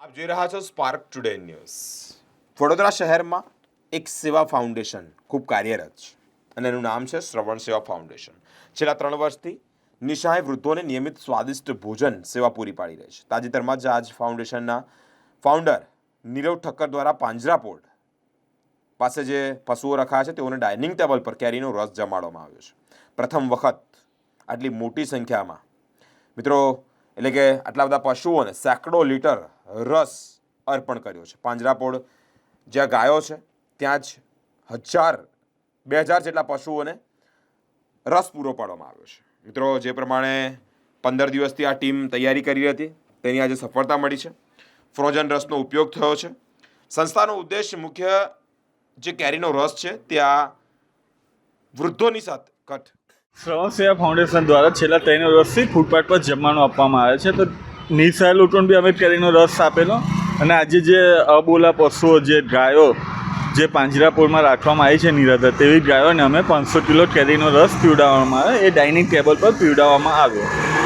આપ જોઈ રહ્યા છો સ્પાર્ક ટુડે ન્યૂઝ. વડોદરા શહેરમાં એક સેવા ફાઉન્ડેશન ખૂબ કાર્યરત છે અને એનું નામ છે શ્રવણ સેવા ફાઉન્ડેશન. છેલ્લા 3 વર્ષથી નિઃસહાય વૃદ્ધોને નિયમિત સ્વાદિષ્ટ ભોજન સેવા પૂરી પાડી રહી છે. તાજેતરમાં જ આજ ફાઉન્ડેશનના ફાઉન્ડર નીરવ ઠક્કર દ્વારા પાંજરાપોળ પાસે જે પશુઓ રખાયા છે તેઓને ડાઇનિંગ ટેબલ પર કેરીનો રસ જમાડવામાં આવ્યો છે. પ્રથમ વખત આટલી મોટી સંખ્યામાં મિત્રો એટલે કે આટલા બધા પશુઓને સેંકડો લીટર રસ અર્પણ કર્યો છે. પાંજરાપોળ જ્યાં ગાયો છે ત્યાં જ 2,000 જેટલા પશુઓને રસ પૂરો પાડવામાં આવ્યો છે. મિત્રો જે પ્રમાણે 15 દિવસથી આ ટીમ તૈયારી કરી હતી તેની આજે સફળતા મળી છે. ફ્રોઝન રસનો ઉપયોગ થયો છે. સંસ્થાનો ઉદ્દેશ મુખ્ય જે કેરીનો રસ છે ત્યાં વૃદ્ધોની સાથે શ્રવણ સેવા ફાઉન્ડેશન દ્વારા છેલ્લા 3 વર્ષથી ફૂટપાથ પર જમવાનું આપવામાં આવે છે. તો નિઃસહાય લોકોને બી અમે કેરીનો રસ આપેલો અને આજે જે અબોલા પશુઓ જે ગાયો જે પાંજરાપોળમાં રાખવામાં આવી છે નિરાધાર તેવી ગાયોને અમે 500 કિલો કેરીનો રસ પીવડાવવામાં આવે એ ડાઇનિંગ ટેબલ પર પીવડાવવામાં આવ્યો.